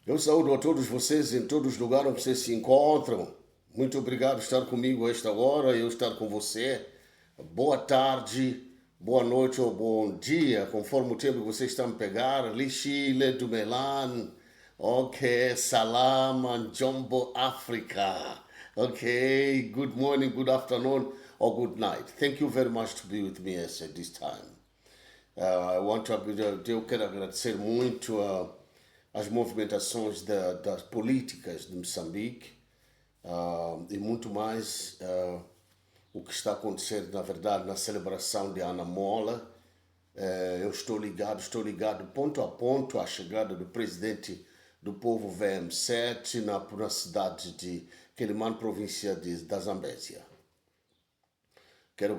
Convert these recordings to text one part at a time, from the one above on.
Eu saúdo a todos vocês em todos os lugares onde vocês se encontram. Muito obrigado por estar comigo a esta hora, eu estar com você. Boa tarde, boa noite ou bom dia, conforme o tempo que vocês estão a pegar. Lixile, Dumelan, ok, Salam, Jumbo, Africa. Okay, good morning, good afternoon, or good night. Thank you very much to be with me at this time. Eu quero agradecer muito as movimentações das políticas de Moçambique e muito mais o que está acontecendo, na verdade, na celebração de Ana Mola. Eu estou ligado ponto a ponto à chegada do presidente do povo VM7 na cidade de Quelimane, província da Zambésia. Quero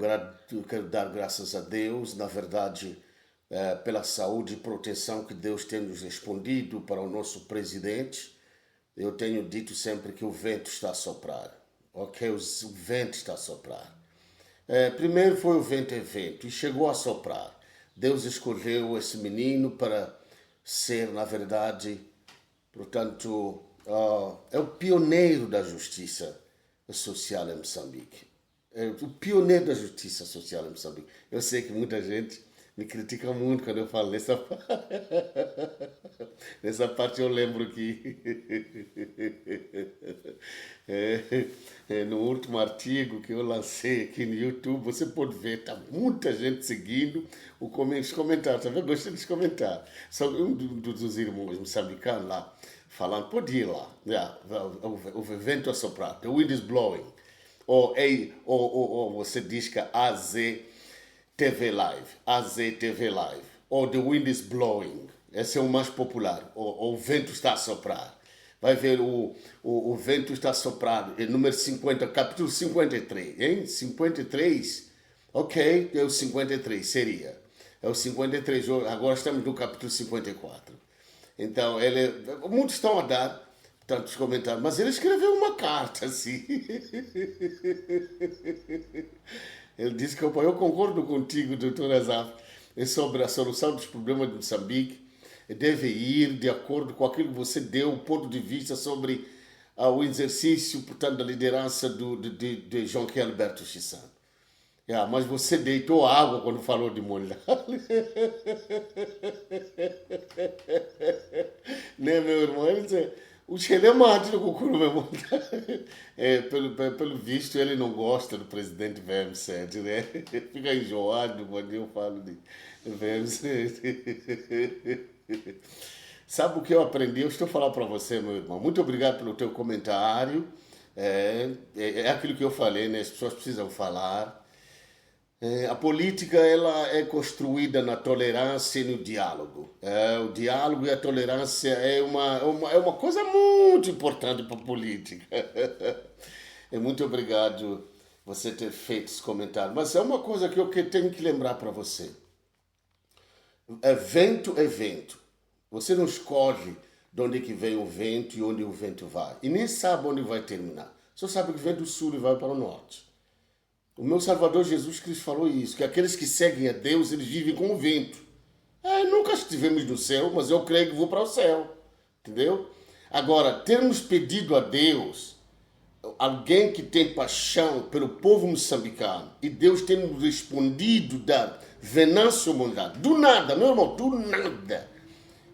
dar graças a Deus, na verdade, pela saúde e proteção que Deus tem nos respondido para o nosso presidente. Eu tenho dito sempre que o vento está a soprar, ok? O vento está a soprar. Primeiro foi o vento e chegou a soprar. Deus escolheu esse menino para ser, na verdade, portanto, é o pioneiro da justiça social em Moçambique. É o pioneiro da justiça social em Moçambique. Eu sei que muita gente me critica muito quando eu falo nessa parte. Nessa parte eu lembro que no último artigo que eu lancei aqui no YouTube, você pode ver, tá muita gente seguindo os comentários, tá vendo? Gostei dos comentários. Só um dos irmãos moçambicanos lá, falando, pode ir lá, o vento a soprar, the wind is blowing. Ou você diz que AZTV Live, ou The Wind is Blowing, esse é o mais popular, ou o vento está a soprar. Vai ver o vento está a soprar, número 50, capítulo 53, hein? 53, ok, é o 53, seria. É o 53, agora estamos no capítulo 54. Então, muitos estão a dar tantos comentários, mas ele escreveu uma carta assim. Ele disse que eu concordo contigo, doutor Azaf, sobre a solução dos problemas de Moçambique. Deve ir de acordo com aquilo que você deu, o ponto de vista sobre o exercício, portanto, da liderança de João Alberto Chissano. Mas você deitou água quando falou de Molhar. Né, meu irmão? O Xelemate do Cucuru mesmo. Pelo visto, ele não gosta do presidente VM7, né? Fica enjoado quando eu falo de VM7. Sabe o que eu aprendi? Eu estou falando para você, meu irmão. Muito obrigado pelo teu comentário. É aquilo que eu falei, né? As pessoas precisam falar. A política ela é construída na tolerância e no diálogo. O diálogo e a tolerância é uma coisa muito importante para a política. Muito obrigado você ter feito esse comentário. Mas é uma coisa que eu tenho que lembrar para você. Vento é vento. Você não escolhe de onde é que vem o vento e onde o vento vai. E nem sabe onde vai terminar. Só sabe que vem do sul e vai para o norte. O meu Salvador Jesus Cristo falou isso, que aqueles que seguem a Deus, eles vivem com o vento. Nunca estivemos no céu, mas eu creio que vou para o céu. Entendeu? Agora, termos pedido a Deus, alguém que tem paixão pelo povo moçambicano, e Deus tem nos respondido da Venâncio Mundial. Do nada, meu irmão, do nada.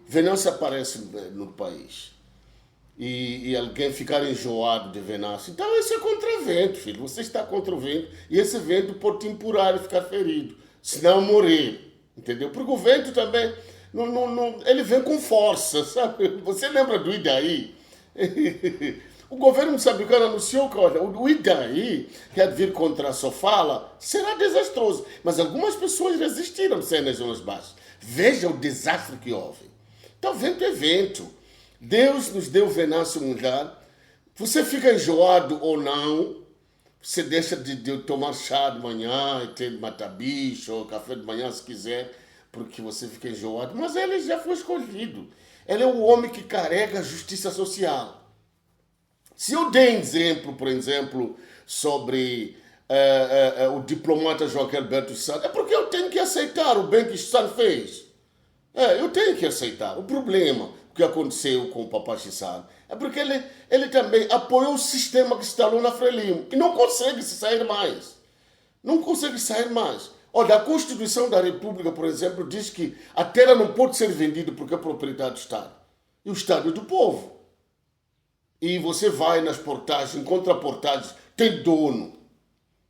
Venâncio aparece no país. E alguém ficar enjoado de Venâncio. Então isso é contra vento, filho. Você está contra o vento e esse vento pode te empurrar e ficar ferido. Senão morrer. Entendeu? Porque o vento também, ele vem com força, sabe? Você lembra do Idaí? O governo moçambicano anunciou que o Idaí quer vir contra a Sofala, será desastroso. Mas algumas pessoas resistiram a sair nas zonas baixas. Veja o desastre que houve. Então vento é vento. Deus nos deu Venâncio Mundial. Você fica enjoado ou não, você deixa de tomar chá de manhã, e ter mata-bicho, ou café de manhã se quiser, porque você fica enjoado. Mas ele já foi escolhido. Ele é o homem que carrega a justiça social. Se eu dei exemplo, por exemplo, sobre o diplomata João Alberto Santos, é porque eu tenho que aceitar o bem que Santos fez. Eu tenho que aceitar. O problema, o que aconteceu com o Papa Chissano, é porque ele também apoiou o sistema que se instalou na Frelimo e não consegue se sair mais. Não consegue sair mais. Olha, a Constituição da República, por exemplo, diz que a terra não pode ser vendida porque é propriedade do Estado. E o Estado é do povo. E você vai nas portagens, encontra portagens, tem dono.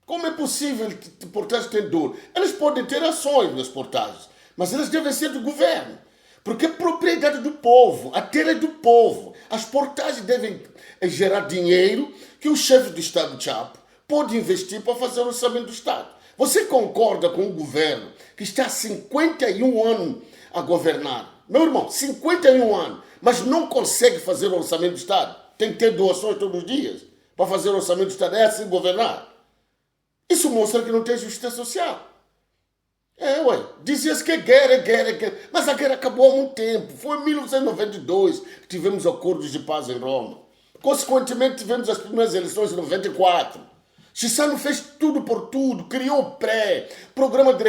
Como é possível que portagens tenham dono? Eles podem ter ações nas portagens, mas elas devem ser do governo. Porque é propriedade do povo, a terra é do povo. As portagens devem gerar dinheiro que o chefe do Estado de Chapo pode investir para fazer o orçamento do Estado. Você concorda com o governo que está há 51 anos a governar? Meu irmão, 51 anos, mas não consegue fazer o orçamento do Estado. Tem que ter doações todos os dias para fazer o orçamento do Estado. É assim governar. Isso mostra que não tem justiça social. Dizia-se que é guerra. Mas a guerra acabou há muito tempo. Foi em 1992 que tivemos acordos de paz em Roma. Consequentemente, tivemos as primeiras eleições em 94. Chissano fez tudo por tudo, criou o programa de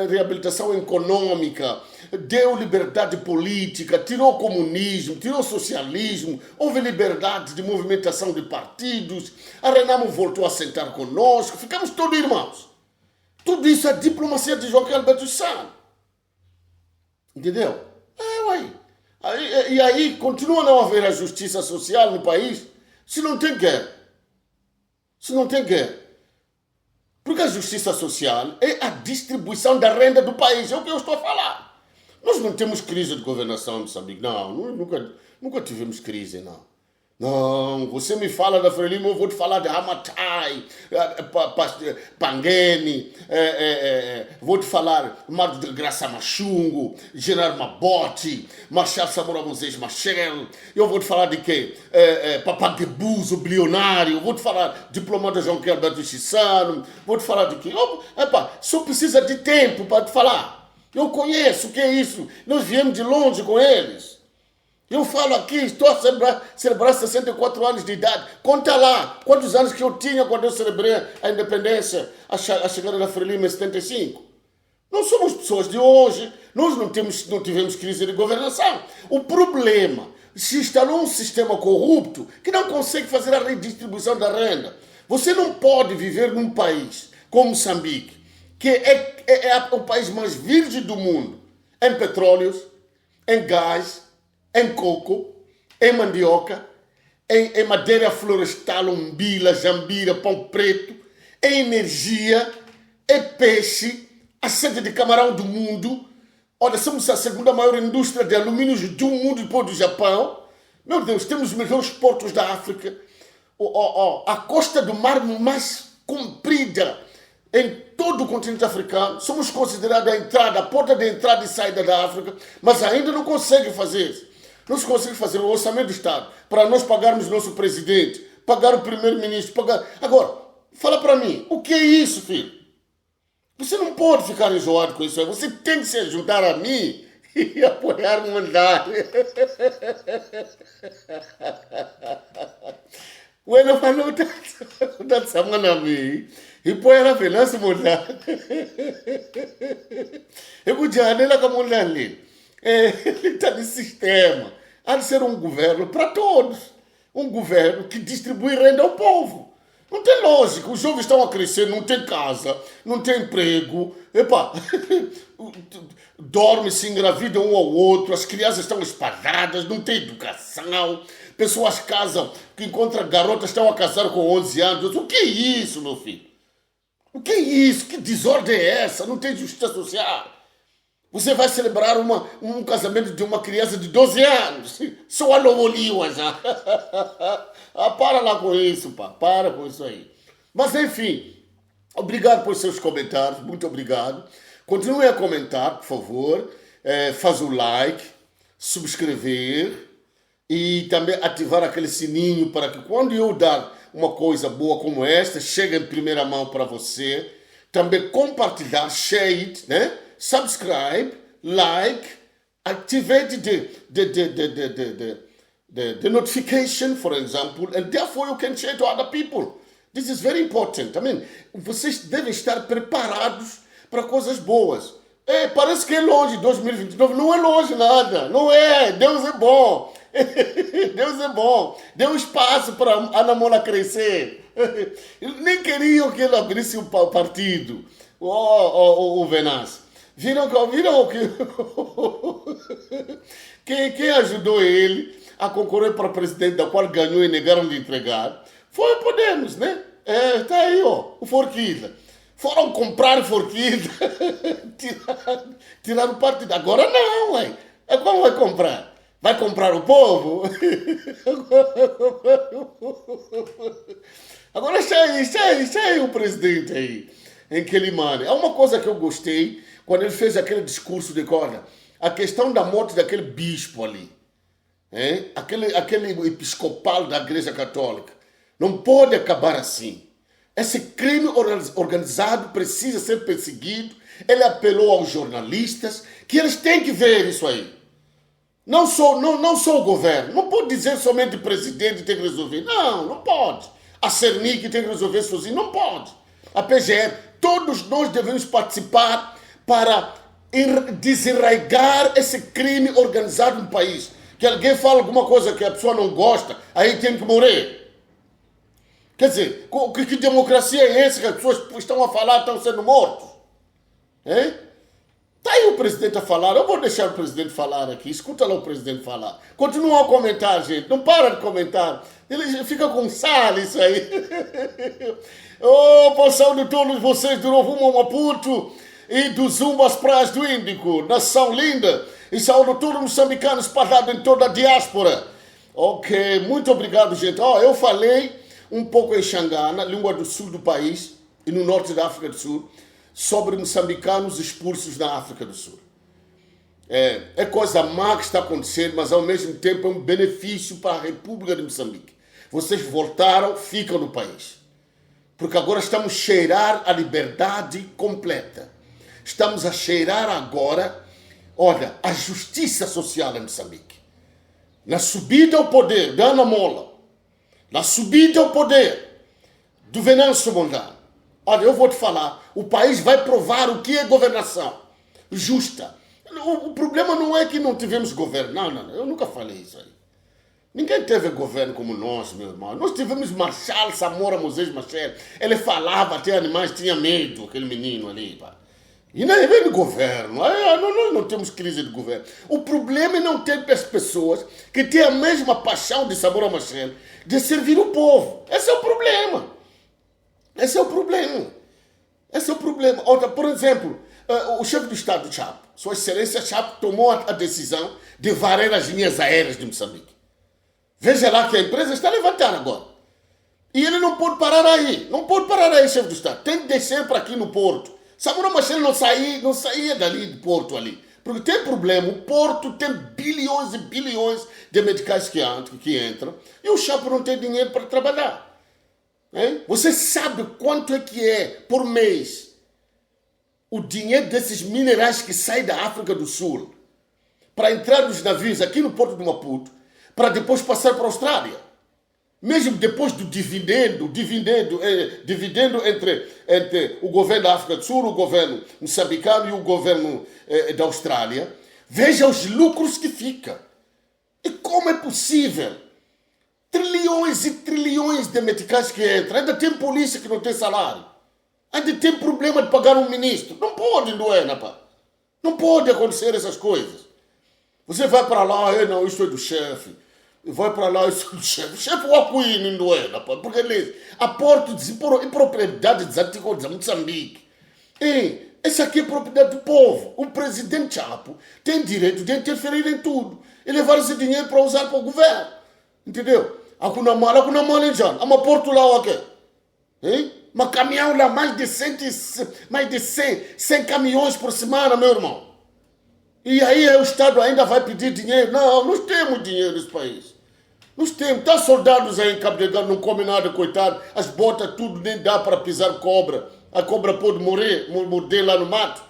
reabilitação econômica, deu liberdade política, tirou o comunismo, tirou o socialismo, houve liberdade de movimentação de partidos, a Renamo voltou a sentar conosco, ficamos todos irmãos. Tudo isso é diplomacia de João Alberto Chissano. Entendeu? E aí continua a não haver a justiça social no país se não tem guerra. Se não tem guerra. Porque a justiça social é a distribuição da renda do país. É o que eu estou a falar. Nós não temos crise de governação em Moçambique. Não, nunca tivemos crise, não. Não, você me fala da Frelimo, eu vou te falar de Hamatai, Pangeni, vou te falar Marco de Graça Machungo, Gerard Mabote, Marshal Samora Moisés Machel, eu vou te falar de quê? Papaguebuzo, bilionário, vou te falar diplomata João Alberto Chissano, vou te falar de quê? Só precisa de tempo para te falar. Eu conheço o que é isso, nós viemos de longe com eles. Eu falo aqui, estou a celebrar 64 anos de idade. Conta lá quantos anos que eu tinha quando eu celebrei a independência, a chegada da Frelimo em 75. Não somos pessoas de hoje, nós não tivemos crise de governação. O problema, se instalou um sistema corrupto que não consegue fazer a redistribuição da renda. Você não pode viver num país como Moçambique, que é o país mais virgem do mundo, em petróleos, em gás, em coco, em mandioca, em madeira florestal, umbila, jambira, pão preto, em energia, em peixe, a sede de camarão do mundo. Olha, somos a segunda maior indústria de alumínios do mundo depois do Japão. Meu Deus, temos os melhores portos da África. A costa do mar mais comprida em todo o continente africano. Somos considerados a porta de entrada e saída da África, mas ainda não conseguem fazer isso. Não se consegue fazer o orçamento do Estado para nós pagarmos nosso presidente, pagar o primeiro-ministro, pagar... Agora, fala para mim, o que é isso, filho? Você não pode ficar enjoado com isso aí. Você tem que se juntar a mim e apoiar o mandato. Bueno, falou da semana a mim. E põe ela feliz mandato. Eu vou dizer, ela é como ali. Ele está no sistema. Há de ser um governo para todos. Um governo que distribui renda ao povo. Não tem lógica. Os jovens estão a crescer, não tem casa, não tem emprego. Dorme-se, engravida um ao outro, as crianças estão espalhadas, não tem educação. Pessoas casam, que encontram garotas, estão a casar com 11 anos. O que é isso, meu filho? O que é isso? Que desordem é essa? Não tem justiça social. Você vai celebrar um casamento de uma criança de 12 anos. Só a novoliwa já. Para lá com isso, pá. Para com isso aí. Mas, enfim, obrigado por seus comentários. Muito obrigado. Continue a comentar, por favor. Faz o like, subscrever e também ativar aquele sininho para que quando eu dar uma coisa boa como esta, chegue em primeira mão para você. Também compartilhar, share it, né? Subscribe, like, activate the notification, for example, and therefore you can share to other people. This is very important. Vocês devem estar preparados para coisas boas. Parece que é longe, 2029. Não é longe nada. Não é. Deus é bom. Deus é bom. Deu espaço para a Ana Moura crescer. Nem queriam que ele abrisse o partido. O Venâncio. Viram que quem ajudou ele a concorrer para presidente, da qual ganhou e negaram de entregar, foi o Podemos, né? Tá aí, ó, o Forquilha. Foram comprar Forquilha, tiraram partido. Agora não, ué. Como vai comprar? Vai comprar o povo? Agora está aí o presidente aí, em Quelimane. É uma coisa que eu gostei, quando ele fez aquele discurso de corda, a questão da morte daquele bispo ali, aquele episcopal da Igreja Católica. Não pode acabar assim. Esse crime organizado precisa ser perseguido. Ele apelou aos jornalistas que eles têm que ver isso aí. Não só o governo. Não pode dizer somente o presidente tem que resolver. Não pode. A Cernic tem que resolver sozinho. Não pode. A PGR. Todos nós devemos participar para desenraigar esse crime organizado no país. Que alguém fala alguma coisa que a pessoa não gosta, aí tem que morrer. Quer dizer, que democracia é essa que as pessoas estão a falar, estão sendo mortos? Está aí o presidente a falar. Eu vou deixar o presidente falar aqui. Escuta lá o presidente falar. Continua a comentar, gente. Não para de comentar. Ele fica com sal isso aí. Por saúde de todos vocês do Novo Maputo e do Zumba às praias do Índico. Nação linda. E saúde a todos os moçambicanos espalhados em toda a diáspora. Ok, muito obrigado, gente. Eu falei um pouco em Xangana, língua do sul do país, e no norte da África do Sul, sobre moçambicanos expulsos na África do Sul. É coisa má que está acontecendo, mas ao mesmo tempo é um benefício para a República de Moçambique. Vocês voltaram, ficam no país. Porque agora estamos a cheirar a liberdade completa. Estamos a cheirar agora, olha, a justiça social em Moçambique. Na subida ao poder da Ana Mola, na subida ao poder do Venâncio Mondlane. Olha, eu vou te falar, o país vai provar o que é governação justa. O problema não é que não tivemos governo. Não, eu nunca falei isso aí. Ninguém teve governo como nós, meu irmão. Nós tivemos Marshal Samora Moisés Machel. Ele falava até animais, tinha medo, aquele menino ali, pá. E não é de governo. Nós não temos crise de governo. O problema é não ter as pessoas que têm a mesma paixão de Samora Machel de servir o povo. Esse é o problema. Esse é o problema. Outra, por exemplo, o chefe do Estado de Chapo, Sua Excelência Chapo, tomou a decisão de varrer as linhas aéreas de Moçambique. Veja lá que a empresa está levantando agora. E ele não pode parar aí. Não pode parar aí, chefe do Estado. Tem que descer para aqui no porto. Samora Machel não saía dali do porto ali. Porque tem problema. O porto tem bilhões e bilhões de medicais que entram. E o Chapo não tem dinheiro para trabalhar. Você sabe quanto é que é por mês o dinheiro desses minerais que saem da África do Sul para entrar nos navios aqui no porto de Maputo para depois passar para a Austrália? Mesmo depois do dividendo entre o governo da África do Sul, o governo moçambicano e o governo da Austrália, veja os lucros que fica. E como é possível? Trilhões e trilhões de meticais que entram. Ainda tem polícia que não tem salário. Ainda tem problema de pagar um ministro. Não pode, Nduena, pá. Não pode acontecer essas coisas. Você vai para lá, não, isso é do chefe. Vai para lá, isso é do chefe. O chefe é o Aquino, Nduena, pá. Porque ele aporta e propriedade dos artigos de Moçambique. Essa aqui é propriedade do povo. O presidente Chapo tem direito de interferir em tudo e levar esse dinheiro para usar para o governo. Entendeu? Alguma mala já. Ama porto lá o quê? Mas caminhão lá, mais de 100 caminhões por semana, meu irmão. E aí o Estado ainda vai pedir dinheiro? Não, nós temos dinheiro nesse país. Nós temos. Tá soldados aí em Cabo Delgado, não comem nada, coitado. As botas, tudo, nem dá para pisar cobra. A cobra pode morder lá no mato.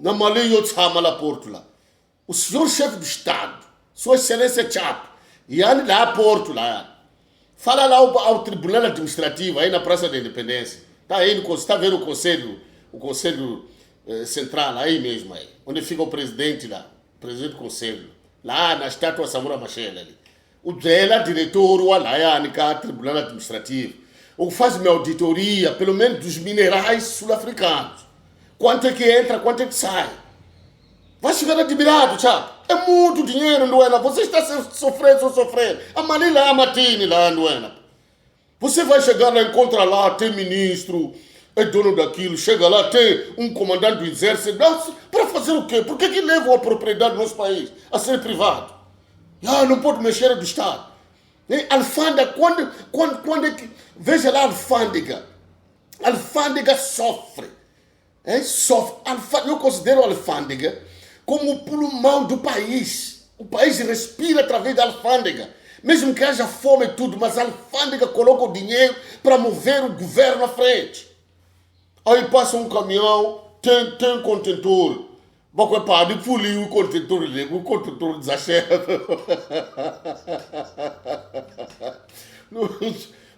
Na Malê e outros ramas lá porto lá. O senhor chefe do Estado, Sua Excelência Chapo, e ande lá a porto lá. Fala lá ao Tribunal Administrativo, aí na Praça da Independência. Está aí, está vendo o conselho central, aí mesmo, aí, onde fica o presidente lá, o presidente do conselho, lá na estátua Samora Machel ali. O dela, diretor, o Alaianica, Tribunal Administrativo, ou faz minha auditoria, pelo menos dos minerais sul-africanos. Quanto é que entra, quanto é que sai. Vai ficar admirado, Chapo. É muito dinheiro, Nduena. Você está sofrendo. A Manila, a Matini lá, Nduena. Você vai chegar lá, encontra lá, tem ministro, é dono daquilo, chega lá, tem um comandante do exército. Para fazer o quê? Por que levam a propriedade do nosso país a ser privado? Não pode mexer do Estado. Alfândega, quando é que... Veja lá a alfândega. A alfândega sofre. Sofre. Eu considero a alfândega como o pulmão do país. O país respira através da alfândega. Mesmo que haja fome e tudo, mas a alfândega coloca o dinheiro para mover o governo à frente. Aí passa um caminhão, tem contentor. Bakwe padi puli o contentor desacerta.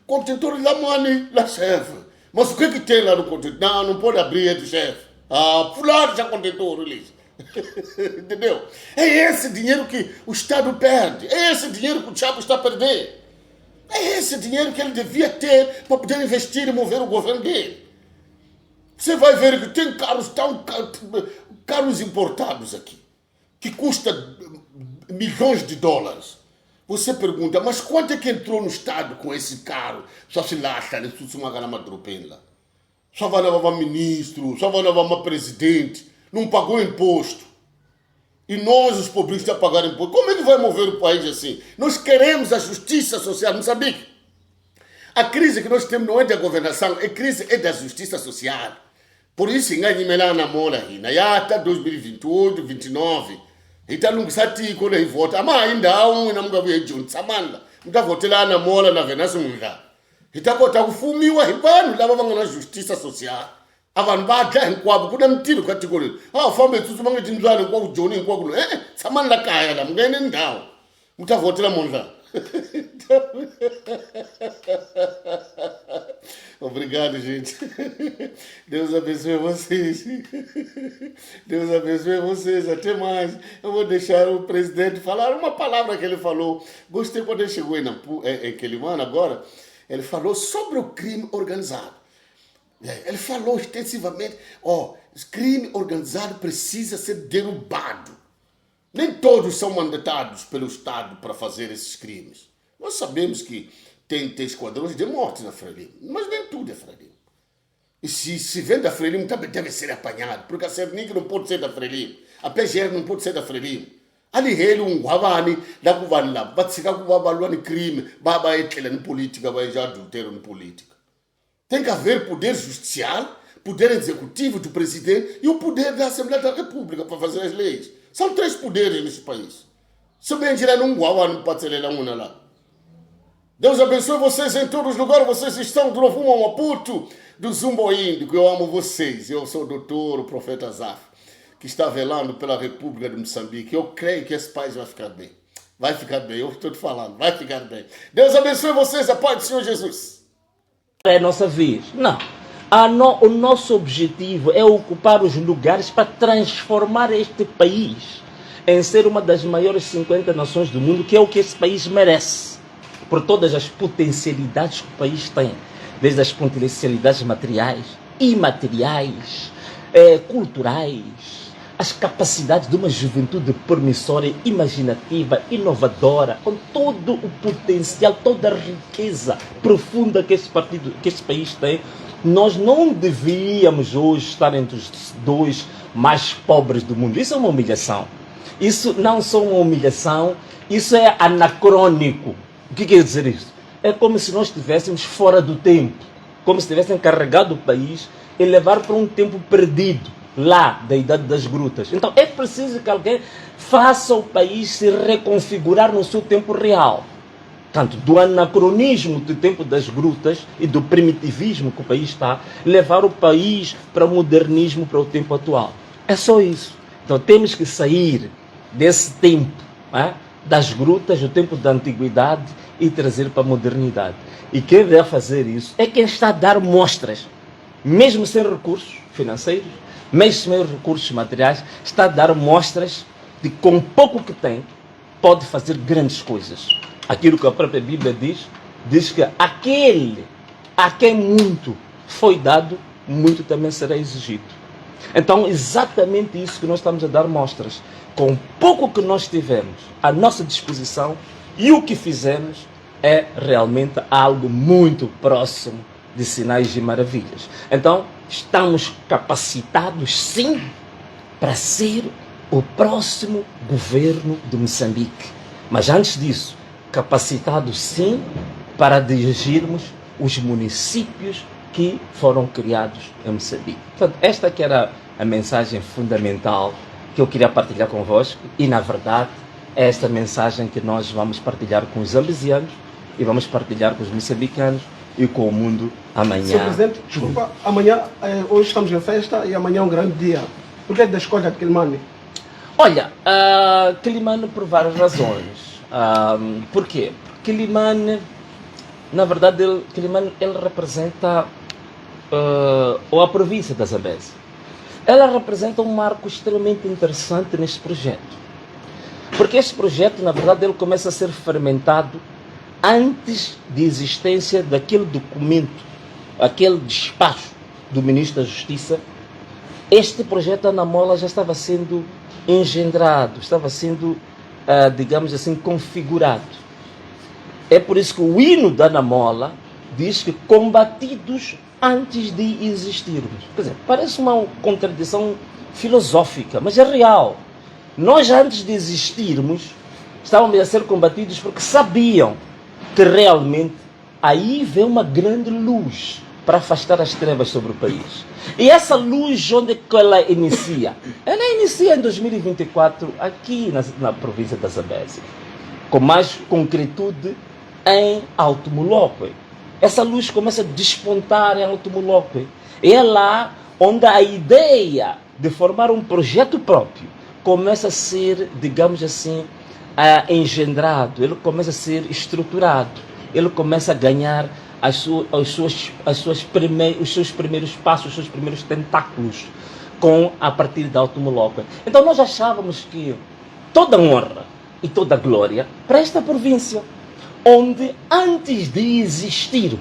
Contentor lá, mano, lá serve. Mas o que tem lá no contentor? Não pode abrir, é do chefe. Pular já contentor, Luiz. Entendeu? É esse dinheiro que o Estado perde. É esse dinheiro que o Chapo está a perder. É esse dinheiro que ele devia ter para poder investir e mover o governo dele. Você vai ver que tem carros importados aqui, que custa milhões de dólares. Você pergunta, mas quanto é que entrou no Estado com esse carro? Só se lasca, só vai ganhar uma lá. Só vai levar ministro, só vai levar presidente. Não pagou imposto. E nós, os pobres, a pagar imposto. Como é que vai mover o país assim? Nós queremos a justiça social, não sabia? A crise que nós temos não é da governação, a crise é da justiça social. Por isso, enganei lá na mola, já até 2028, 2029. Então, não sabe quando ele vota. Mas ainda há não me gavi junto, samanda. Não votar lá na mola, na veneza, não dá. Então, quando o fumi, o arribano, lá vai na justiça social. Abantu badla hinkwabo kunemtilo kategori fambe tsutsu mange tinzwana hinkwako joni hinkwako tsamani la kaya la mungene ndhawu mutavhotela munhu la. Obrigado, gente. Deus abençoe vocês. Deus abençoe vocês. Até mais. Eu vou deixar o presidente falar uma palavra que ele falou. Gostei quando ele chegou em Quelimane agora. Ele falou sobre o crime organizado. Ele falou extensivamente, crime organizado precisa ser derrubado. Nem todos são mandatados pelo Estado para fazer esses crimes. Nós sabemos que tem esquadrões de morte na Frelimo, mas nem tudo é Frelimo. E se vem da Frelimo, também deve ser apanhado, porque a Cernic não pode ser da Frelimo, a PGR não pode ser da Frelimo. Ali ele guavani, da guavani lá, batsika guvabalua crime, baba etkela ni política, vai já adultério ni política. Tem que haver poder judicial, poder executivo do presidente e o poder da Assembleia da República para fazer as leis. São 3 poderes nesse país. Se bem tirar um guauá, não pode ser uma lá. Deus abençoe vocês em todos os lugares. Vocês estão do Novo Maputo, do Zumbo Índico. Eu amo vocês. Eu sou o doutor, o profeta Zaf, que está velando pela República de Moçambique. Eu creio que esse país vai ficar bem. Vai ficar bem, eu estou te falando. Vai ficar bem. Deus abençoe vocês. A paz do Senhor Jesus. É a nossa vez. Não. O nosso objetivo é ocupar os lugares para transformar este país em ser uma das maiores 50 nações do mundo, que é o que esse país merece, por todas as potencialidades que o país tem, desde as potencialidades materiais, imateriais, culturais, as capacidades de uma juventude promissora, imaginativa, inovadora, com todo o potencial, toda a riqueza profunda que esse país tem. Nós não devíamos hoje estar entre os 2 mais pobres do mundo. Isso é uma humilhação. Isso não é só uma humilhação, isso é anacrônico. O que quer dizer isso? É como se nós estivéssemos fora do tempo, como se tivessem carregado o país e levar para um tempo perdido, lá da Idade das Grutas. Então é preciso que alguém faça o país se reconfigurar no seu tempo real. Tanto do anacronismo do tempo das grutas e do primitivismo que o país está, levar o país para o modernismo, para o tempo atual. É só isso. Então temos que sair desse tempo, das grutas, do tempo da antiguidade, e trazer para a modernidade. E quem deve fazer isso é quem está a dar mostras, mesmo sem recursos financeiros, mesmo sem os recursos materiais, está a dar mostras de que com pouco que tem, pode fazer grandes coisas. Aquilo que a própria Bíblia diz que aquele a quem muito foi dado, muito também será exigido. Então, exatamente isso que nós estamos a dar mostras. Com pouco que nós tivemos à nossa disposição e o que fizemos é realmente algo muito próximo de sinais e maravilhas. Então, estamos capacitados, sim, para ser o próximo governo de Moçambique. Mas antes disso, capacitados, sim, para dirigirmos os municípios que foram criados em Moçambique. Portanto, esta que era a mensagem fundamental que eu queria partilhar convosco e, na verdade, é esta mensagem que nós vamos partilhar com os zambizianos e vamos partilhar com os moçambicanos e com o mundo amanhã. Sr. Presidente, desculpa, amanhã, hoje estamos em festa e amanhã é um grande dia. Por que da escolha de Quilimane? Olha, Quilimane por várias razões. Por quê? Porque Quilimane, na verdade, Quilimane ele representa a província da Zambésia. Ela representa um marco extremamente interessante neste projeto. Porque este projeto, na verdade, ele começa a ser fermentado antes de existência daquele documento, aquele despacho do Ministro da Justiça. Este projeto Anamola já estava sendo engendrado, estava sendo, digamos assim, configurado. É por isso que o hino da Anamola diz que combatidos antes de existirmos. Quer dizer, parece uma contradição filosófica, mas é real. Nós, antes de existirmos, estávamos a ser combatidos porque sabiam que realmente aí vem uma grande luz para afastar as trevas sobre o país. E essa luz, onde é que ela inicia? Ela inicia em 2024, aqui na província da Zambésia, com mais concretude em Alto Moloque. Essa luz começa a despontar em Alto Moloque. E é lá onde a ideia de formar um projeto próprio começa a ser, digamos assim, engendrado, ele começa a ser estruturado, ele começa a ganhar os seus primeiros passos, os seus primeiros tentáculos a partir de Alto Moloque. Então nós achávamos que toda honra e toda glória para esta província, onde antes de existirmos,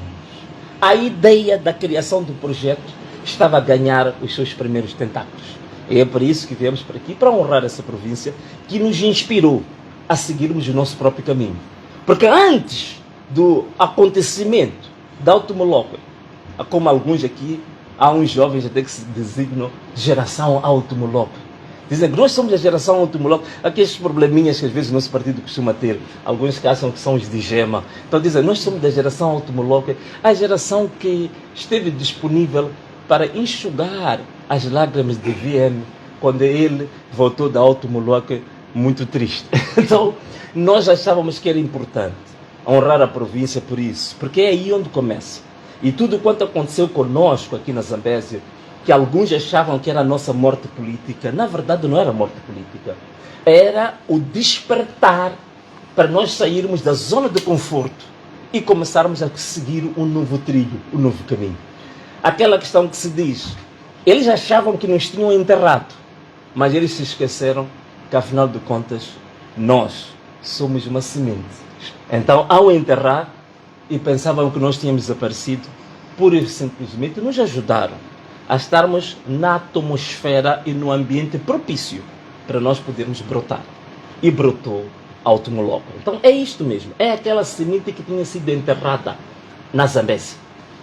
a ideia da criação do projeto estava a ganhar os seus primeiros tentáculos. E é por isso que viemos para aqui, para honrar essa província que nos inspirou a seguirmos o nosso próprio caminho. Porque antes do acontecimento de Alto Moloque, como alguns aqui, há uns jovens até que se designam geração Alto Moloque. Dizem que nós somos a geração Alto Moloque, aqueles probleminhas que às vezes o nosso partido costuma ter, alguns que acham que são os de gema. Então dizem, nós somos da geração Alto Moloque, a geração que esteve disponível para enxugar as lágrimas de VM quando ele voltou da Alto Moloque muito triste. Então, nós achávamos que era importante honrar a província por isso, porque é aí onde começa. E tudo quanto aconteceu conosco aqui na Zambésia, que alguns achavam que era a nossa morte política, na verdade não era morte política, era o despertar para nós sairmos da zona de conforto e começarmos a seguir um novo trilho, um novo caminho. Aquela questão que se diz, eles achavam que nos tinham enterrado, mas eles se esqueceram que, afinal de contas, nós somos uma semente. Então, ao enterrar, e pensavam que nós tínhamos desaparecido, pura e simplesmente nos ajudaram a estarmos na atmosfera e no ambiente propício para nós podermos brotar. E brotou Alto Moloque. Então, é isto mesmo. É aquela semente que tinha sido enterrada na Zambésia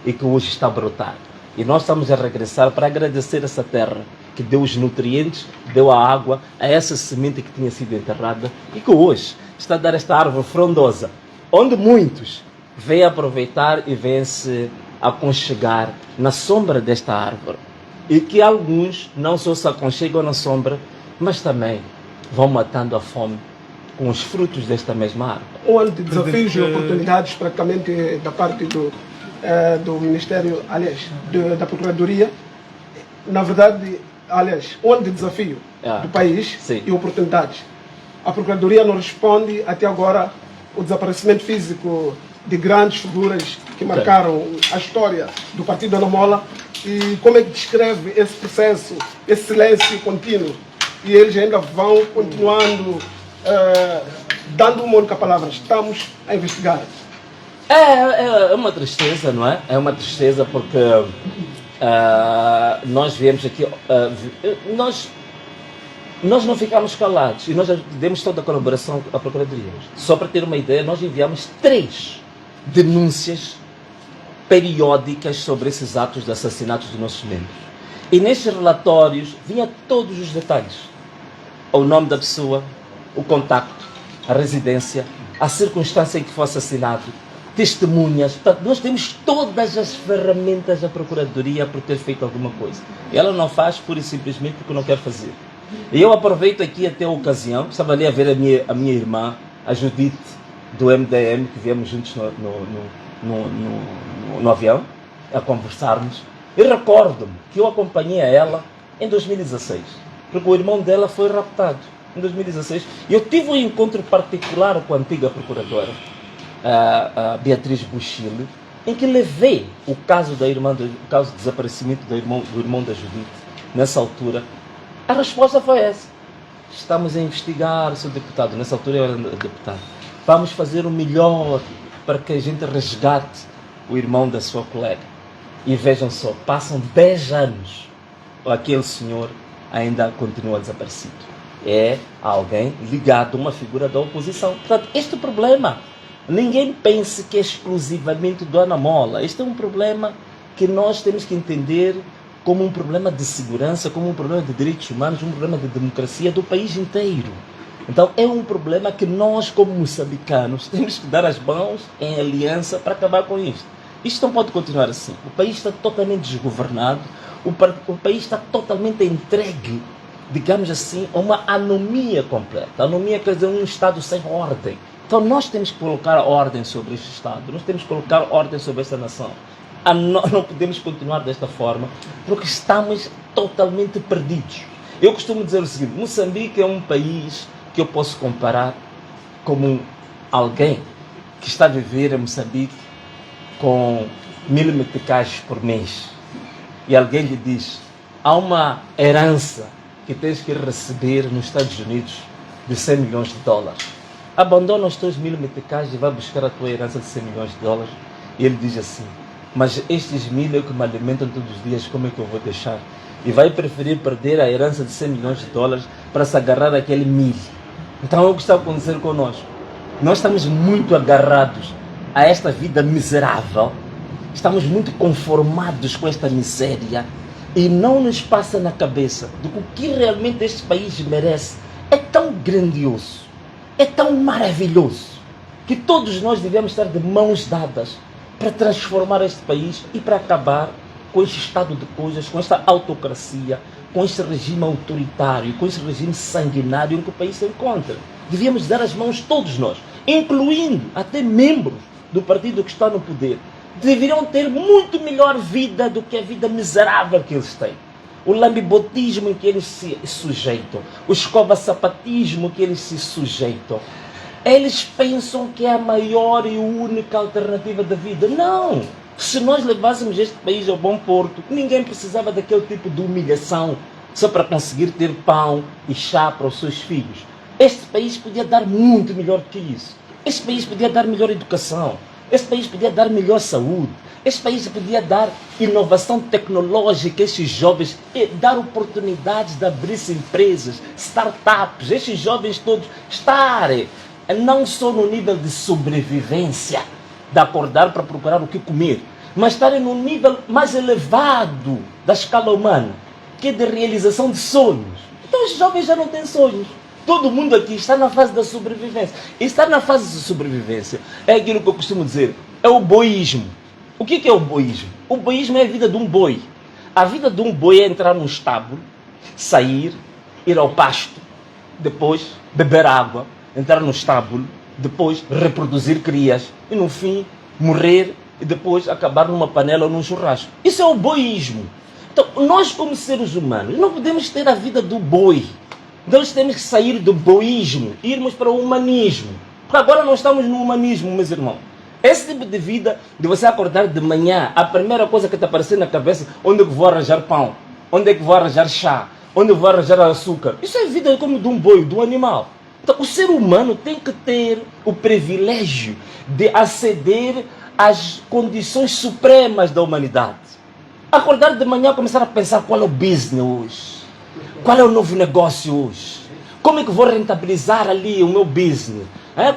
e que hoje está a brotar. E nós estamos a regressar para agradecer essa terra que deu os nutrientes, deu a água a essa semente que tinha sido enterrada e que hoje está a dar esta árvore frondosa, onde muitos vêm aproveitar e vêm se aconchegar na sombra desta árvore. E que alguns não só se aconchegam na sombra, mas também vão matando a fome com os frutos desta mesma árvore. Um ano de desafios e oportunidades praticamente da parte do Ministério, aliás, da Procuradoria. Na verdade, aliás, um ano de desafio do país. Sim. E oportunidades. A Procuradoria não responde até agora o desaparecimento físico de grandes figuras que marcaram a história do Partido Anamola. E como é que descreve esse processo, esse silêncio contínuo? E eles ainda vão continuando, dando uma única palavra: estamos a investigar. É uma tristeza, não é? É uma tristeza porque nós viemos aqui, nós não ficamos calados e nós demos toda a colaboração à Procuradoria. Só para ter uma ideia, nós enviamos 3 denúncias periódicas sobre esses atos de assassinatos dos nossos membros. E nesses relatórios vinha todos os detalhes: o nome da pessoa, o contacto, a residência, a circunstância em que foi assassinado, testemunhas. Portanto, nós temos todas as ferramentas da Procuradoria por ter feito alguma coisa. E ela não faz pura e simplesmente porque não quer fazer. E eu aproveito aqui até a ocasião, estava ali a ver a minha irmã, a Judite, do MDM, que viemos juntos no avião, a conversarmos. E recordo-me que eu acompanhei a ela em 2016, porque o irmão dela foi raptado em 2016. E eu tive um encontro particular com a antiga procuradora, a Beatriz Buchile, em que levei o caso da irmã, o caso do desaparecimento do irmão da Judite. Nessa altura, a resposta foi essa: estamos a investigar, Sr. Deputado. Nessa altura eu era deputado. Vamos fazer o melhor para que a gente resgate o irmão da sua colega. E vejam só, passam 10 anos, aquele senhor ainda continua desaparecido. É alguém ligado a uma figura da oposição. Portanto, este problema, ninguém pense que é exclusivamente do Ana Mola. Este é um problema que nós temos que entender como um problema de segurança, como um problema de direitos humanos, um problema de democracia do país inteiro. Então é um problema que nós, como moçambicanos, temos que dar as mãos em aliança para acabar com isto. Isto não pode continuar assim. O país está totalmente desgovernado, o país está totalmente entregue, digamos assim, a uma anomia completa. Anomia quer dizer um Estado sem ordem. Então nós temos que colocar ordem sobre este Estado, nós temos que colocar ordem sobre esta nação. Não podemos continuar desta forma, porque estamos totalmente perdidos. Eu costumo dizer o seguinte: Moçambique é um país que eu posso comparar como alguém que está a viver em Moçambique com 1000 meticais por mês. E alguém lhe diz: há uma herança que tens que receber nos Estados Unidos de 100 milhões de dólares. Abandona os teus 1000 meticais e vai buscar a tua herança de 100 milhões de dólares. E ele diz assim: mas estes 1000 é que me alimentam todos os dias, como é que eu vou deixar? E vai preferir perder a herança de 100 milhões de dólares para se agarrar àquele 1000. Então é o que está a acontecer conosco. Nós estamos muito agarrados a esta vida miserável, estamos muito conformados com esta miséria e não nos passa na cabeça do que o que realmente este país merece. É tão grandioso, é tão maravilhoso, que todos nós devemos estar de mãos dadas para transformar este país e para acabar com este estado de coisas, com esta autocracia, com este regime autoritário, com este regime sanguinário em que o país se encontra. Devíamos dar as mãos todos nós, incluindo até membros do partido que está no poder. Deveriam ter muito melhor vida do que a vida miserável que eles têm. O lambibotismo em que eles se sujeitam, o escova-sapatismo que eles se sujeitam. Eles pensam que é a maior e única alternativa da vida. Não! Se nós levássemos este país ao bom porto, ninguém precisava daquele tipo de humilhação só para conseguir ter pão e chá para os seus filhos. Este país podia dar muito melhor do que isso. Este país podia dar melhor educação. Este país podia dar melhor saúde. Este país podia dar inovação tecnológica a estes jovens, e dar oportunidades de abrir-se empresas, startups, estes jovens todos estarem não só no nível de sobrevivência, de acordar para procurar o que comer, mas estarem no nível mais elevado da escala humana, que é de realização de sonhos. Então os jovens já não têm sonhos. Todo mundo aqui está na fase da sobrevivência. E estar na fase de sobrevivência é aquilo que eu costumo dizer, é o boísmo. O que é o boísmo? O boísmo é a vida de um boi. A vida de um boi é entrar num estábulo, sair, ir ao pasto, depois beber água, entrar no estábulo, depois reproduzir crias e no fim morrer e depois acabar numa panela ou num churrasco. Isso é o boísmo. Então nós como seres humanos não podemos ter a vida do boi. Nós temos que sair do boísmo e irmos para o humanismo. Porque agora nós estamos no humanismo, meus irmãos. Esse tipo de vida, de você acordar de manhã, a primeira coisa que está aparecendo na cabeça, onde é que vou arranjar pão? Onde é que vou arranjar chá? Onde eu vou arranjar açúcar? Isso é vida como de um boi, de um animal. Então, o ser humano tem que ter o privilégio de aceder às condições supremas da humanidade. Acordar de manhã e começar a pensar qual é o business hoje. Qual é o novo negócio hoje? Como é que vou rentabilizar ali o meu business?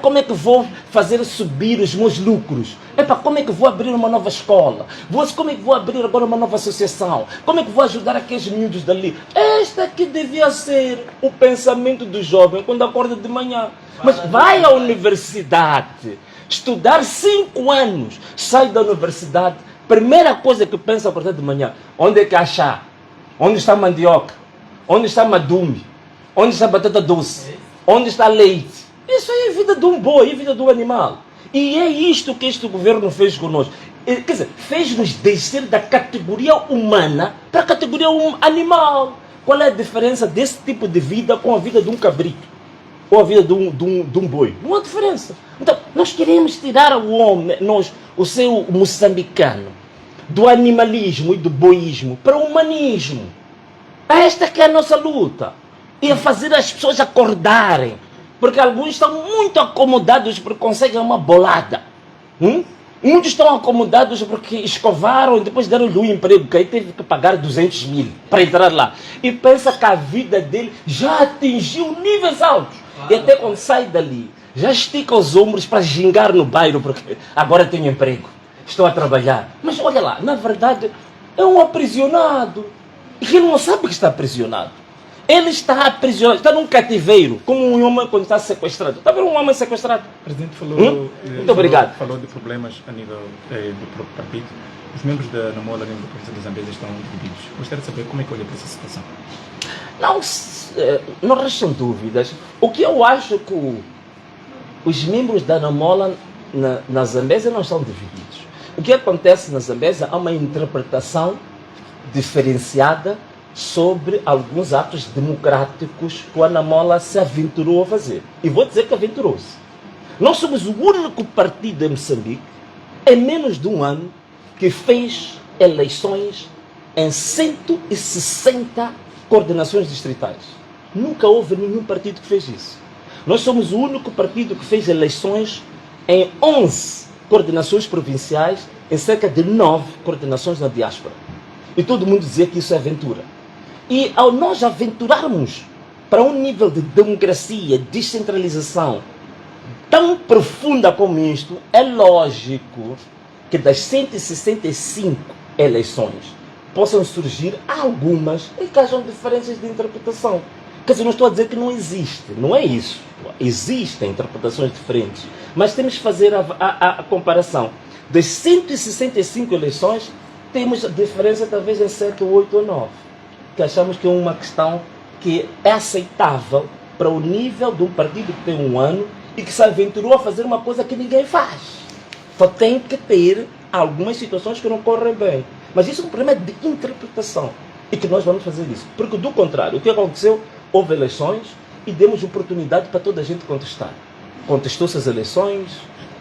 Como é que vou fazer subir os meus lucros? Como é que vou abrir uma nova escola? Como é que vou abrir agora uma nova associação? Como é que vou ajudar aqueles miúdos dali? Este aqui devia ser o pensamento do jovem quando acorda de manhã. Mas vai à universidade, estudar 5 anos, sai da universidade, primeira coisa que pensa acordar de manhã, onde é que há chá? Onde está a mandioca? Onde está madume? Onde está a batata doce? Onde está leite? Isso aí é a vida de um boi, é a vida do animal. E é isto que este governo fez conosco. Quer dizer, fez-nos descer da categoria humana para a categoria animal. Qual é a diferença desse tipo de vida com a vida de um cabrito? Ou a vida de um boi? Não há diferença. Então, nós queremos tirar o homem, o ser moçambicano, do animalismo e do boísmo para o humanismo. Esta que é a nossa luta. E a fazer as pessoas acordarem. Porque alguns estão muito acomodados porque conseguem uma bolada. Muitos estão acomodados porque escovaram e depois deram-lhe um emprego que aí teve que pagar 200 mil para entrar lá. E pensa que a vida dele já atingiu níveis altos. E até quando sai dali, já estica os ombros para gingar no bairro porque agora tenho emprego, estou a trabalhar. Mas olha lá, na verdade é um aprisionado. E ele não sabe que está aprisionado. Ele está aprisionado, está num cativeiro, como um homem quando está sequestrado. Está vendo um homem sequestrado? O presidente falou, Muito obrigado. Falou de problemas a nível do próprio partido. Os membros da Namola, a nível do Partido da Zambésia, estão divididos. Gostaria de saber como é que olha para essa situação. Não restam dúvidas. O que eu acho que os membros da Namola na Zambésia não estão divididos. O que acontece na Zambésia há uma interpretação diferenciada sobre alguns atos democráticos que o Anamola se aventurou a fazer. E vou dizer que aventurou-se. Nós somos o único partido em Moçambique, em menos de um ano, que fez eleições em 160 coordenações distritais. Nunca houve nenhum partido que fez isso. Nós somos o único partido que fez eleições em 11 coordenações provinciais, em cerca de 9 coordenações na diáspora. E todo mundo dizia que isso é aventura. E ao nós aventurarmos para um nível de democracia, descentralização tão profunda como isto, é lógico que das 165 eleições possam surgir algumas em que hajam diferenças de interpretação. Quer dizer, não estou a dizer que não existe, não é isso. Existem interpretações diferentes, mas temos que fazer a comparação. Das 165 eleições, temos diferença talvez em 7, 8 ou 9. Que achamos que é uma questão que é aceitável para o nível de um partido que tem um ano e que se aventurou a fazer uma coisa que ninguém faz. Só tem que ter algumas situações que não correm bem. Mas isso é um problema de interpretação. E que nós vamos fazer isso. Porque do contrário, o que aconteceu? Houve eleições e demos oportunidade para toda a gente contestar. Contestou-se as eleições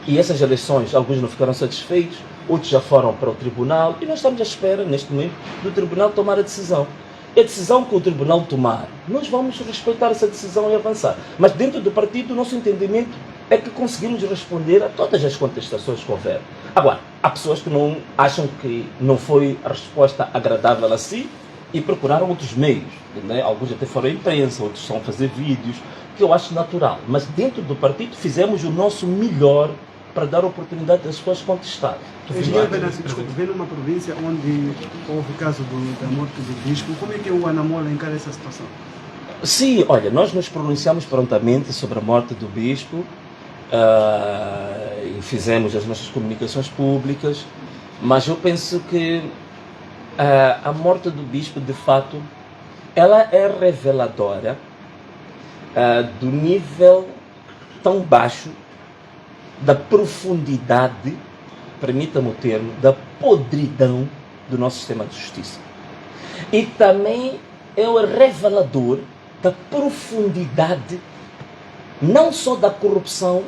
e essas eleições, alguns não ficaram satisfeitos, outros já foram para o tribunal e nós estamos à espera, neste momento, do tribunal tomar a decisão. E a decisão que o tribunal tomar, nós vamos respeitar essa decisão e avançar. Mas dentro do partido, o nosso entendimento é que conseguimos responder a todas as contestações que houver. Agora, há pessoas que não acham que não foi a resposta agradável a si e procuraram outros meios. Né? Alguns até foram à imprensa, outros estão a fazer vídeos, que eu acho natural. Mas dentro do partido fizemos o nosso melhor para dar oportunidade das pessoas contestarem. Desculpe, vem numa província onde houve o caso da morte do bispo, como é que o Anamola encara essa situação? Sim, olha, nós nos pronunciamos prontamente sobre a morte do bispo e fizemos as nossas comunicações públicas, mas eu penso que a morte do bispo, de fato, ela é reveladora do nível tão baixo, da profundidade, permita-me o termo, da podridão do nosso sistema de justiça. E também é o revelador da profundidade, não só da corrupção,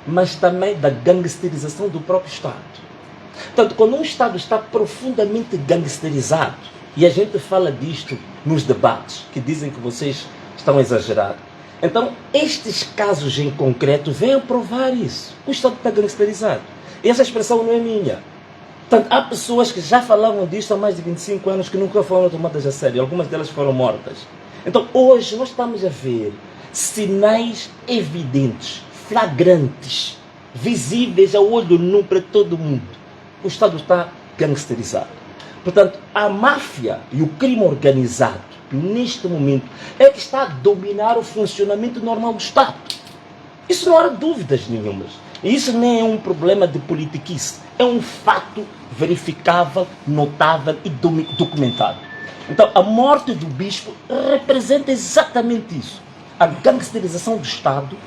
mas também da gangsterização do próprio Estado. Portanto, quando um Estado está profundamente gangsterizado, e a gente fala disto nos debates, que dizem que vocês estão a exagerar, então estes casos em concreto vêm a provar isso. O Estado está gangsterizado. E essa expressão não é minha. Portanto, há pessoas que já falavam disto há mais de 25 anos que nunca foram tomadas a sério. Algumas delas foram mortas. Então, hoje nós estamos a ver sinais evidentes, flagrantes, visíveis a olho nu para todo mundo. O Estado está gangsterizado. Portanto, a máfia e o crime organizado, neste momento, é que está a dominar o funcionamento normal do Estado. Isso não há dúvidas nenhumas. E isso nem é um problema de politiquice. É um fato verificável, notável e documentado. Então, a morte do bispo representa exatamente isso. A gangsterização do Estado,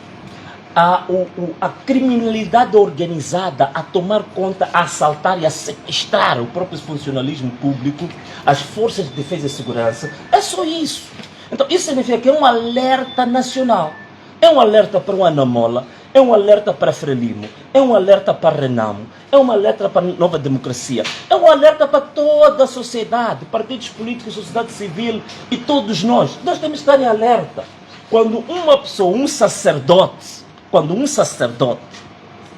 a criminalidade organizada a tomar conta, a assaltar e a sequestrar o próprio funcionalismo público, as forças de defesa e segurança. É só isso. Então, isso significa que é um alerta nacional. É um alerta para o Anamola, é um alerta para Frelimo, é um alerta para Renamo, é um alerta para a Nova Democracia, é um alerta para toda a sociedade, partidos políticos, sociedade civil e todos nós. Nós temos que estar em alerta. Quando uma pessoa, um sacerdote,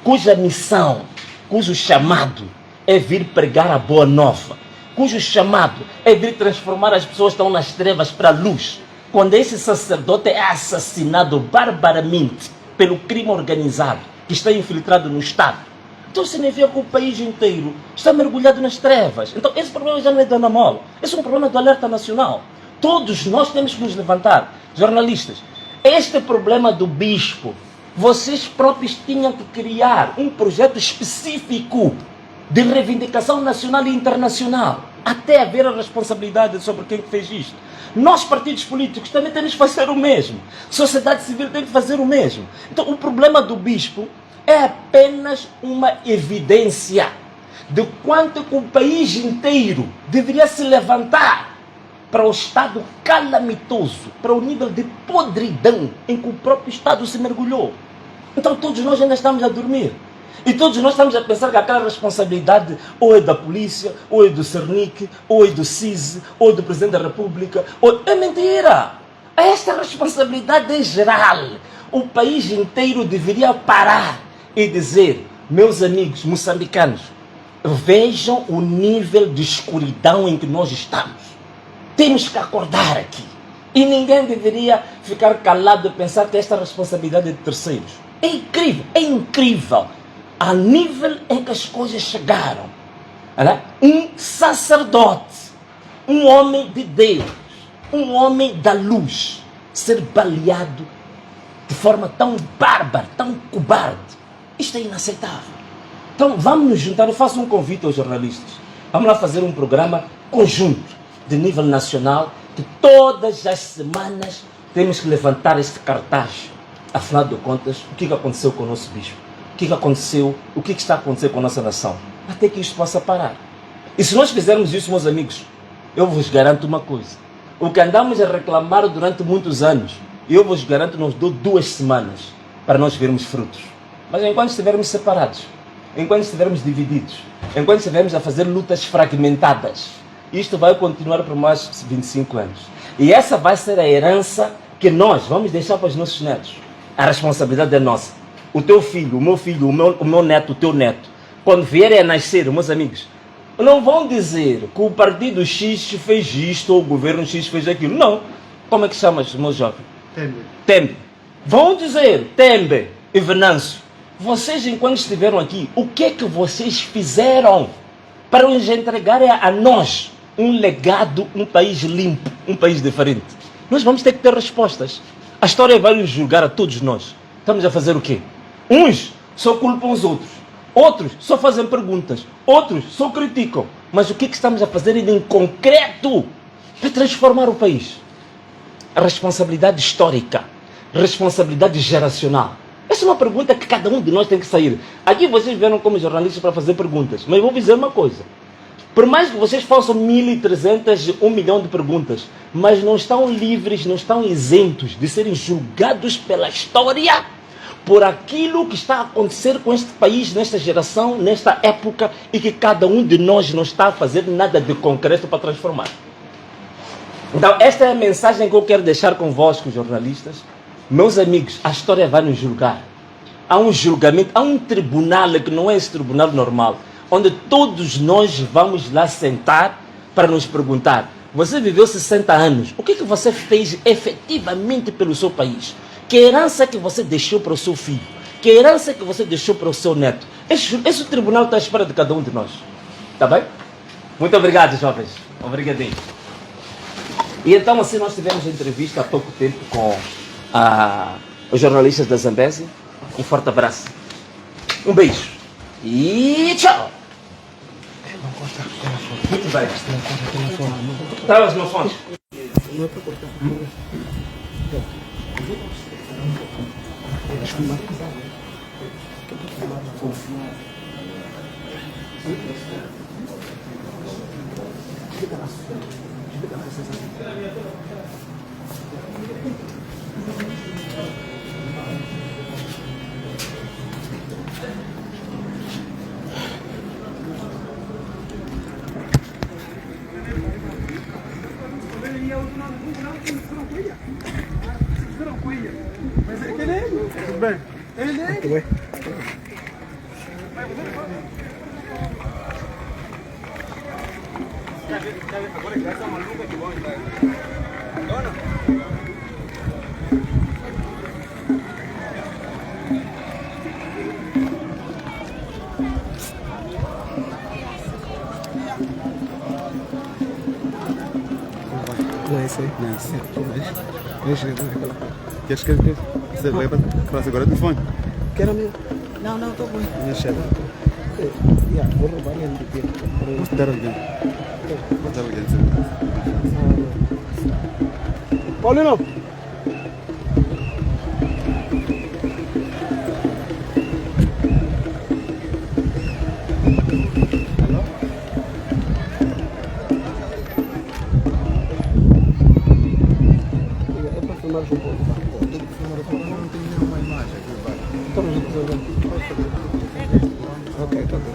cuja missão, cujo chamado é vir pregar a boa nova, cujo chamado é vir transformar as pessoas que estão nas trevas para a luz, quando esse sacerdote é assassinado barbaramente pelo crime organizado que está infiltrado no Estado, então significa que o país inteiro está mergulhado nas trevas. Então esse problema já não é da Anamola, esse é um problema do alerta nacional. Todos nós temos que nos levantar. Jornalistas, este problema do bispo, vocês próprios tinham que criar um projeto específico de reivindicação nacional e internacional, até haver a responsabilidade sobre quem fez isto. Nós, partidos políticos, também temos que fazer o mesmo. Sociedade civil tem que fazer o mesmo. Então, o problema do bispo é apenas uma evidência de quanto que o país inteiro deveria se levantar para o estado calamitoso, para o nível de podridão em que o próprio Estado se mergulhou. Então todos nós ainda estamos a dormir. E todos nós estamos a pensar que aquela responsabilidade ou é da polícia, ou é do Cernic, ou é do CISE, ou é do Presidente da República. É mentira! Esta responsabilidade é geral. O país inteiro deveria parar e dizer: meus amigos moçambicanos, vejam o nível de escuridão em que nós estamos. Temos que acordar aqui. E ninguém deveria ficar calado e pensar que esta responsabilidade é de terceiros. É incrível a nível em que as coisas chegaram. Um sacerdote, um homem de Deus, um homem da luz, ser baleado de forma tão bárbara, tão cobarde. Isto é inaceitável. Então vamos nos juntar. Eu faço um convite aos jornalistas. Vamos lá fazer um programa conjunto de nível nacional, que todas as semanas temos que levantar este cartaz. Afinal de contas, o que aconteceu com o nosso bispo? O que aconteceu? O que está acontecendo com a nossa nação? Até que isto possa parar. E se nós fizermos isso, meus amigos, eu vos garanto uma coisa. O que andamos a reclamar durante muitos anos, eu vos garanto, nos dou 2 semanas para nós vermos frutos. Mas enquanto estivermos separados, enquanto estivermos divididos, enquanto estivermos a fazer lutas fragmentadas, isto vai continuar por mais 25 anos. E essa vai ser a herança que nós vamos deixar para os nossos netos. A responsabilidade é nossa. O teu filho, o meu filho, o meu neto, o teu neto, quando vierem a nascer, meus amigos, não vão dizer que o partido X fez isto ou o governo X fez aquilo. Não. Como é que chamas, meu jovem? Tembe. Vão dizer, Tembe e Venâncio, vocês enquanto estiveram aqui, o que é que vocês fizeram para nos entregarem a nós um legado, um país limpo, um país diferente? Nós vamos ter que ter respostas. A história vai nos julgar a todos nós. Estamos a fazer o quê? Uns só culpam os outros. Outros só fazem perguntas. Outros só criticam. Mas o que estamos a fazer em concreto para transformar o país? A responsabilidade histórica. Responsabilidade geracional. Essa é uma pergunta que cada um de nós tem que sair. Aqui vocês vieram como jornalistas para fazer perguntas. Mas eu vou dizer uma coisa. Por mais que vocês façam 1.300, 1 milhão de perguntas, mas não estão livres, não estão isentos de serem julgados pela história por aquilo que está a acontecer com este país, nesta geração, nesta época, e que cada um de nós não está a fazer nada de concreto para transformar. Então, esta é a mensagem que eu quero deixar convosco, jornalistas. Meus amigos, a história vai nos julgar. Há um julgamento, há um tribunal que não é esse tribunal normal, onde todos nós vamos lá sentar para nos perguntar: você viveu 60 anos, o que você fez efetivamente pelo seu país? Que herança que você deixou para o seu filho? Que herança que você deixou para o seu neto? Esse tribunal está à espera de cada um de nós. Está bem? Muito obrigado, jovens. Obrigadinho. E então, assim, nós tivemos entrevista há pouco tempo com os jornalistas da Zambésia. Um forte abraço. Um beijo. E tchau. Muito bem. Traz os meus fones. Não é para cortar. Tudo bem? Muito bem. Não é isso aí? Não é isso aí. Queres que você vai para agora o telefone? Quero meu. Não, estou bom. Minha chefe. Vou roubar ele de tempo. Vou te dar alguém. Vou te dar alguém. Paulino! Mais um pouco. Não tem nenhuma imagem aqui, estamos resolvendo. Ok, está bem.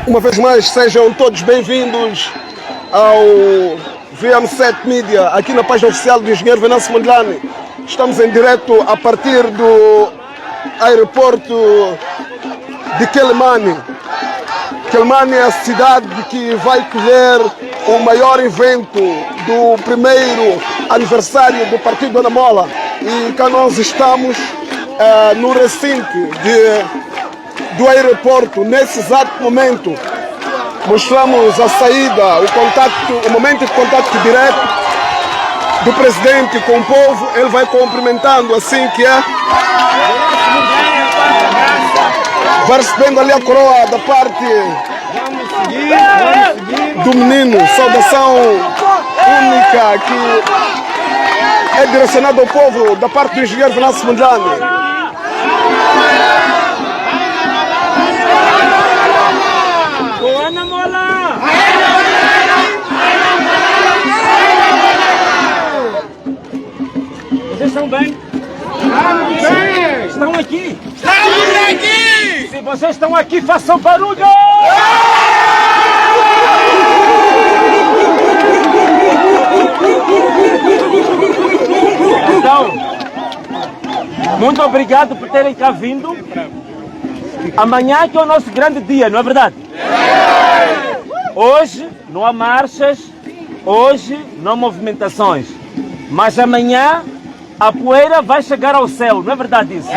Uma vez mais, sejam todos bem-vindos ao VM7 Media, aqui na página oficial do engenheiro Venâncio Mondlane. Estamos em direto a partir do aeroporto de Quelimane. Quelimane é a cidade que vai colher o maior evento do primeiro aniversário do Partido Anamola. E cá nós estamos no recinto do aeroporto. Nesse exato momento mostramos a saída, o momento de contato direto do presidente com o povo. Ele vai cumprimentando assim que é, vai recebendo ali a coroa da parte do menino. Saudação única que é direcionada ao povo da parte do engenheiro Venâncio Mondlane. Anamola! Estão bem? Estão aqui? Estamos aqui! Se vocês estão aqui, façam barulho! Então, muito obrigado por terem cá vindo. Amanhã que é o nosso grande dia, não é verdade? Hoje não há marchas, hoje não há movimentações, mas amanhã a poeira vai chegar ao céu, não é verdade isso?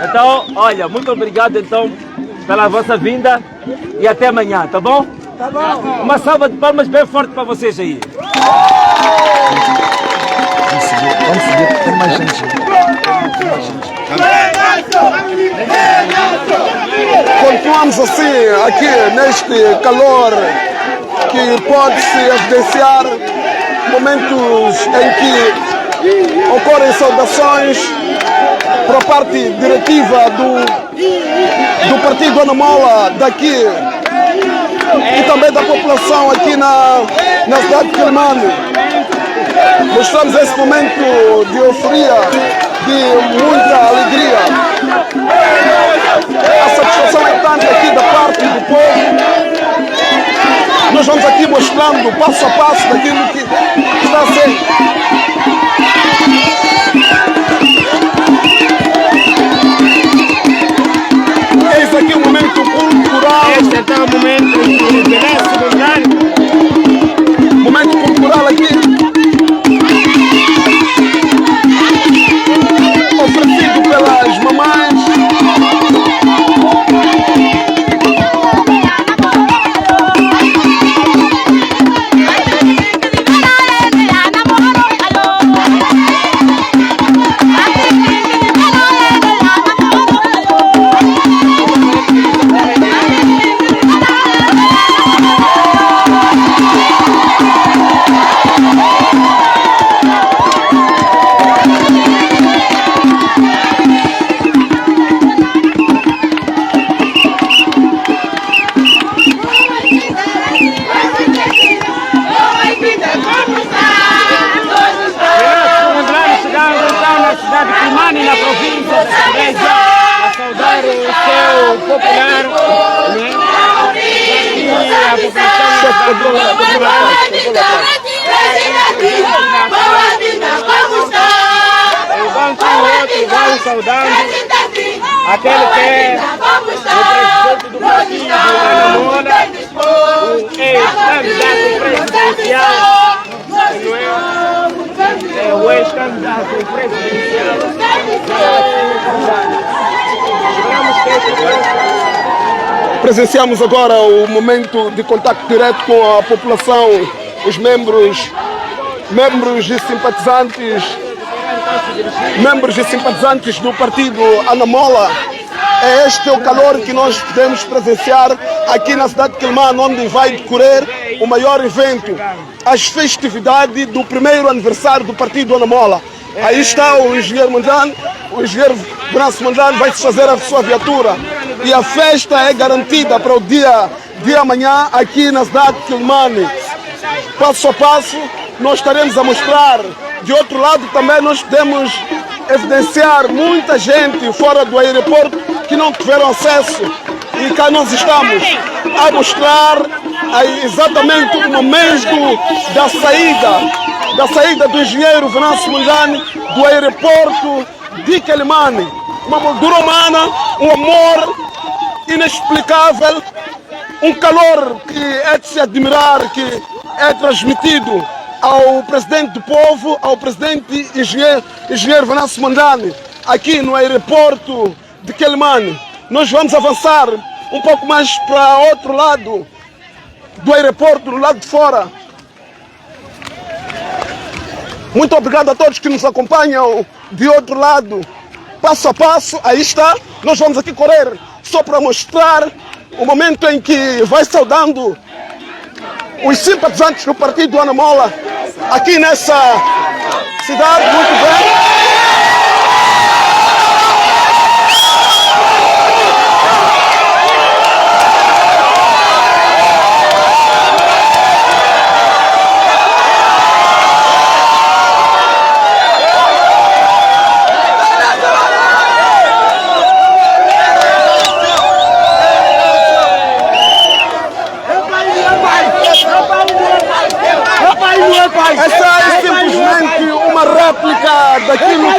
Então, olha, muito obrigado então pela vossa vinda e até amanhã, tá bom? Tá bom. Uma salva de palmas bem forte para vocês aí. Vamos seguir, tem mais gente. Continuamos assim, aqui neste calor que pode-se evidenciar momentos em que ocorrem saudações para a parte diretiva do Partido Anamola daqui e também da população aqui na cidade de Quelimane. Mostramos esse momento de euforia, de muita alegria. A satisfação é tanta aqui da parte do povo. Nós vamos aqui mostrando passo a passo daquilo que está a ser. Eis aqui um momento cultural. Este é o momento em que envelhece o lugar. Momento cultural aqui. Oferecido pelas mamães. Na província da Zambésia, a saudar o seu popular, né? E a população vão saudando aquele que é o presidente do partido Anamola, o ex-candidato presidencial, o ex-candidato presidencial. Presenciamos agora o momento de contato direto com a população, os membros e simpatizantes do partido Anamola. É este o calor que nós podemos presenciar aqui na cidade de Quelimane, onde vai decorrer o maior evento, as festividades do primeiro aniversário do partido Anamola. Aí está o engenheiro Mandlane, o engenheiro Venâncio Mandlane vai fazer a sua viatura. E a festa é garantida para o dia de amanhã aqui na cidade de Quelimane. Passo a passo, nós estaremos a mostrar. De outro lado também nós podemos evidenciar muita gente fora do aeroporto que não tiveram acesso. E cá nós estamos a mostrar exatamente o momento da saída do engenheiro Venâncio Mandlane do aeroporto de Quelimane. Uma moldura humana, um amor inexplicável, um calor que é de se admirar, que é transmitido ao presidente do povo, ao presidente engenheiro Venâncio Mandlane, aqui no aeroporto de Quelimane. Nós vamos avançar um pouco mais para outro lado do aeroporto, do lado de fora. Muito obrigado a todos que nos acompanham de outro lado. Passo a passo, aí está. Nós vamos aqui correr só para mostrar o momento em que vai saudando os simpatizantes do partido Anamola aqui nessa cidade. Muito bem.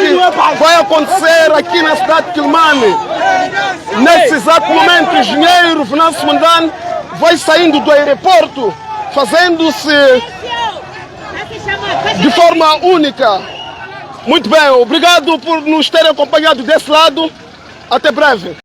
que vai acontecer aqui na cidade de Quelimane. Nesse exato momento, o engenheiro Venâncio Mondlane vai saindo do aeroporto, fazendo-se de forma única. Muito bem, obrigado por nos terem acompanhado desse lado. Até breve.